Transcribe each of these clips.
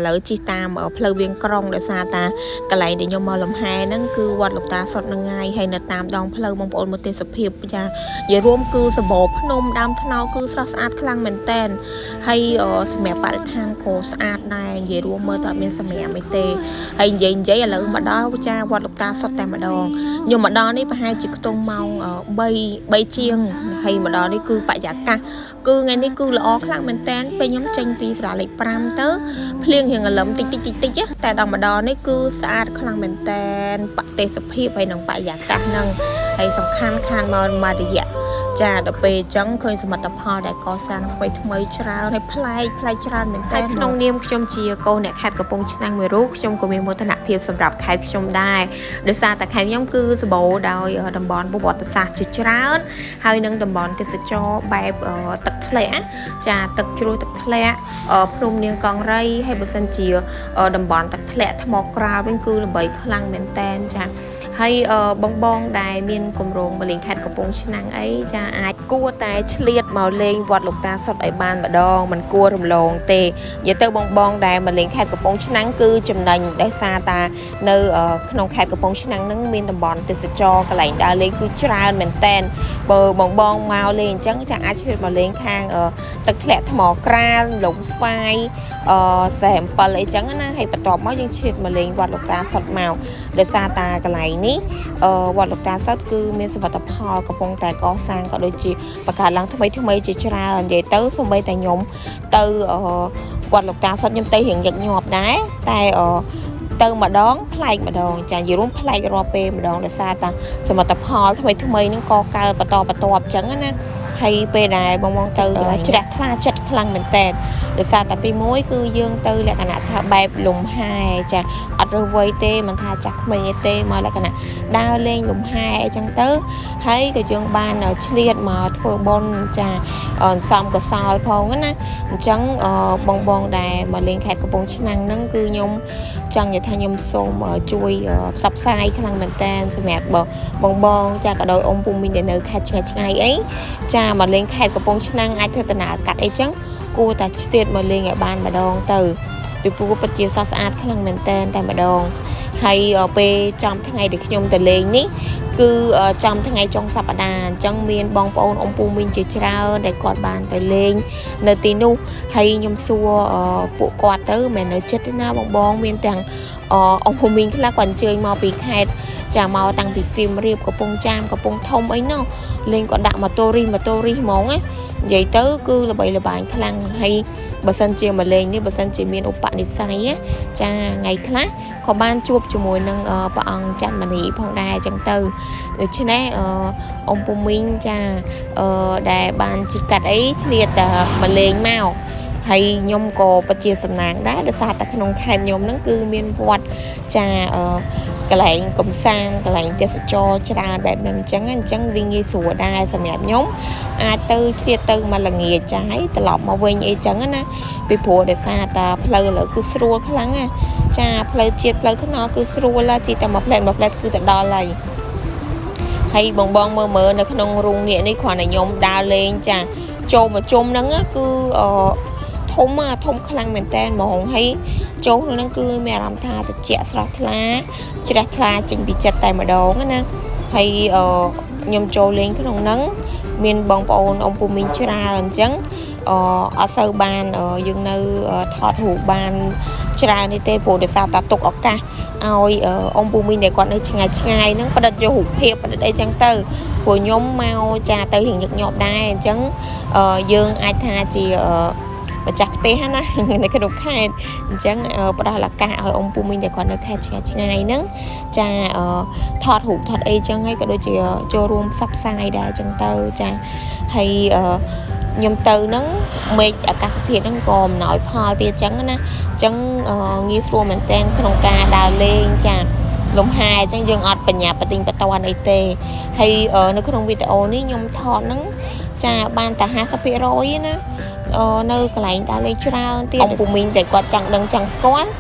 លើជីតាមផ្លូវវៀងក្រុងដោយសារតាកន្លែងដែលខ្ញុំមកលំហែហ្នឹងគឺវត្តលោកតាសុតនឹងហើយហើយនៅតាមដងផ្លូវបងប្អូនមកទេសភាពចានិយាយរួមគឺសម្បូរភ្នំដើមថ្នោតគឺស្រស់ស្អាតខ្លាំងមែនតែនហើយសម្រាប់បរិស្ថានក៏ស្អាតដែរនិយាយរួមមើលទៅអត់មានសម្រាប់អីទេហើយនិយាយឥឡូវមកដល់ចាវត្តលោកតាសុតតែម្ដងខ្ញុំមកដល់នេះប្រហែលជាខ្ទង់ម៉ោង3ជាងហើយមកដល់នេះគឺបរិយាកាសគឺថ្ងៃនេះគឺល្អខ្លាំងមែនតែនពេលខ្ញុំចេញពីសាលាលេខ5ទៅភ្លៀងរៀងលឹមតិចតែដល់ម្ដងនេះគឺស្អាតខ្លាំងមែនតែនបទេសភាពហើយនឹងបរិយាកាសហ្នឹងហើយសំខាន់ខានមករយៈចាដល់ពេលអញ្ចឹងឃើញសមិទ្ធផលដែលកសាងថ្មីច្រើនហើយប្លែកច្រើនមែនតើក្នុងនាមខ្ញុំជាកូនអ្នកខេត្តកំពង់ឆ្នាំងមួយរូបខ្ញុំក៏មានមោទនភាពសម្រាប់ខេត្តខ្ញុំដែរដោយសារតែខេត្តខ្ញុំគឺសម្បូរដោយតំបន់ប្រវត្តិសាស្ត្រជាច្រើនហើយនឹងតំបន់ទេសចរបែបទឹកធ្លាក់ចាទឹកជ្រោះទឹកធ្លាក់ភ្នំនាងកង្រីហើយបើសិនជាតំបន់ទឹកធ្លាក់ថ្មក្រាលវិញគឺល្បីខ្លាំងមែនតែនចាហើយបងដែលមានគម្រោងមកលេងខេត្តកំពង់ឆ្នាំងអីចាអាចគួរតែឆ្លៀតមកលេងវត្តលោកតាសុតឲ្យបានម្ដងមិនគួររំលងទេនិយាយទៅបងដែលមកលេងខេត្តកំពង់ឆ្នាំងគឺចំណេញដោយសារតានៅក្នុងខេត្តកំពង់ឆ្នាំងហ្នឹងមានតំបន់ទេសចរកន្លែងដើរលេងគឺច្រើនមែនតែនបើបងមកលេងអញ្ចឹងចាអាចឆ្លៀតមកលេងខាងទឹកធ្លាក់ថ្មក្រាលលំស្វាយសែ7អីចឹងណាហើយបន្ទាប់មកយើងឆ្លៀតមកលេងវត្តលោកតាសុតមកដោយសារតាកន្លែងនេះវត្តលោកតាសុតគឺមានសមិទ្ធផលកំពុងតែកសាងក៏ដូចជាបង្កើតឡើងថ្មីជាច្រើននិយាយទៅសូម្បីតែខ្ញុំទៅវត្តលោកតាសុតខ្ញុំទៅរៀងញឹកញាប់ដែរតែទៅម្ដងប្លែកម្ដងចានិយាយរួមប្លែករាល់ពេលម្ដងដោយសារតាសមិទ្ធផលថ្មីហ្នឹងក៏កើតបន្តអញ្ចឹងណាហើយពេលដែលបងទៅជ្រះថ្លាចិត្តខ្លាំងមែនតើដោយសារតែទី1គឺយើងទៅលក្ខណៈថាបែបលំហែចាអត់រើសវ័យទេមិនថាចាស់ក្មេងអីទេមកលក្ខណៈដើរលេងលំហែអីចឹងទៅហើយក៏យើងបានឆ្លៀតមកធ្វើបុណ្យចាសំកសលផងណាអញ្ចឹងបងដែលមកលេងខេត្តកំពង់ឆ្នាំងហ្នឹងគឺខ្ញុំចង់និយាយថាខ្ញុំសូមជួយផ្សព្វផ្សាយខ្លាំងមែនតើសម្រាប់បងចាក៏ដោយអ៊ំពូមីងដែលនៅខេត្តឆ្ងាយអីចាមកលេងខេត្តកំពង់ឆ្នាំងអាចធ្វើដំណើរកាត់អីចឹងគួរតែឆ្លៀតមកលេងឲ្យបានម្ដងទៅពីព្រោះពិតជាសស្អាតខ្លាំងមែនតើតែម្ដងហើយពេលចំថ្ងៃដែលខ្ញុំទៅលេងនេះគឺចំថ្ងៃចុងសប្តាហ៍អញ្ចឹងមានបងប្អូនអ៊ំពូមីងជាច្រើនដែលគាត់បានទៅលេងនៅទីនោះហើយខ្ញុំសួរពួកគាត់ទៅមិននៅចិត្តទេណាបងមានទាំងអ៊ំពូមីងខ្លះគាត់អញ្ជើញមកពីខេត្តចាមកតាំងពីសៀមរាបកំពង់ចាមកំពង់ធំអីនោះលេងគាត់ដាក់ម៉ូតូរីហ្មងណានិយាយទៅគឺល្បីល្បាញខ្លាំងហើយបើសិនជាមកលេងនេះបើសិនជាមានឧបនិស្ស័យចាថ្ងៃខ្លះក៏បានជួបជាមួយនឹងព្រះអង្គច័ន្ទមនីផងដែរអញ្ចឹងទៅដូច្នេះអ៊ំពូមីងចាដែលបានជីកាត់អីឆ្លៀតតែមកលេងមកហើយខ្ញុំក៏ពិតជាសំណាងដែរដោយសារតែក្នុងខេត្តខ្ញុំហ្នឹងគឺមានវត្តចាកន្លែងកំសាន្តកន្លែងទេសចរច្រើនបែបហ្នឹងអញ្ចឹងវាងាយស្រួលដែរសម្រាប់ខ្ញុំអាចទៅឆ្លៀតទៅមកល្ងាចចាហើយត្រឡប់មកវិញអីចឹងណាពីព្រោះដោយសារតែផ្លូវឥឡូវគឺស្រួលខ្លាំងណាចាផ្លូវជាតិផ្លូវថ្នល់គឺស្រួលជីតែមួយផ្លែតគឺទៅដល់ហើយបងមើលនៅក្នុងរូងនេះគ្រាន់តែខ្ញុំដើរលេងចាចូលមកជុំហ្នឹងគឺធំខ្លាំងមែនតើហ្មងហើយចូលហ្នឹងគឺមានអារម្មណ៍ថាត្រជាក់ស្រស់ថ្លាជ្រះថ្លាចេញពីចិត្តតែម្ដងណាហើយខ្ញុំចូលលេងក្នុងហ្នឹងមានបងប្អូនអ៊ំពូមីងច្រើនអញ្ចឹងអត់សូវបានយើងនៅថតរូបបានច្រើននេះទេព្រោះដោយសារតែទុកឱកាសឲ្យអ៊ំពូមីងដែលគាត់នៅឆ្ងាយហ្នឹងផ្ដិតយករូបភាពផ្ដិតអីចឹងទៅព្រោះខ្ញុំមកចាទៅរៀងញឹកញាប់ដែរអញ្ចឹងយើងអាចថាជាម្ចាស់ផ្ទះណានៅក្នុងខេត្តអញ្ចឹងផ្ដល់ឱកាសឲ្យអ៊ំពូមីងដែលគាត់នៅខេត្តឆ្ងាយហ្នឹងចាថតរូបថតអីចឹងហើយក៏ដូចជាចូលរួមផ្សព្វផ្សាយដែរអញ្ចឹងទៅចាហើយខ្ញុំទៅហ្នឹងមេឃអាកាសធាតុហ្នឹងក៏អំណោយផលទៀតអញ្ចឹងណាអញ្ចឹងងាយស្រួលមែនទែនក្នុងការដើរលេងចាលំហែអញ្ចឹងយើងអត់បញ្ញាបទិញបតនអីទេហើយនៅក្នុងវីដេអូនេះខ្ញុំថតហ្នឹងចាបានតែ 50% ណានៅកន្លែងដើរលេងច្រើនទៀតអ៊ំពូមីងតែគាត់ចង់ដឹងចង់ស្គាល់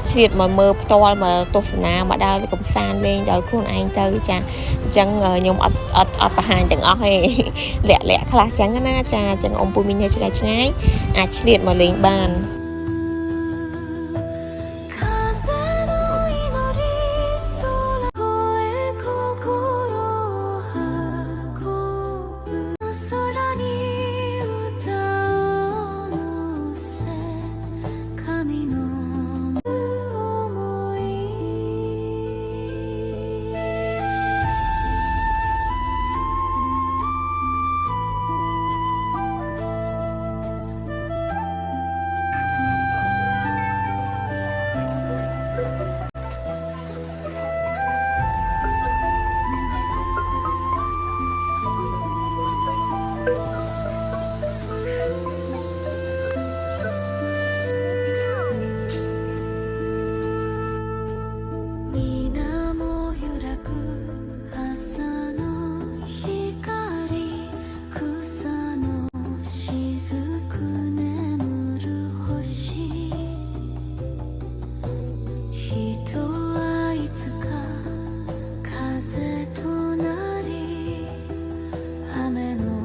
ឆ្លៀតមកមើលផ្ទាល់មកទស្សនាមកដើរកំសាន្តលេងដោយខ្លួនឯងទៅចាអញ្ចឹងខ្ញុំអត់បង្ហាញទាំងអស់ទេលាក់ខ្លះអញ្ចឹងណាចាអញ្ចឹងអ៊ំពូមីងនៅឆ្ងាយអាចឆ្លៀតមកលេងបាន雨の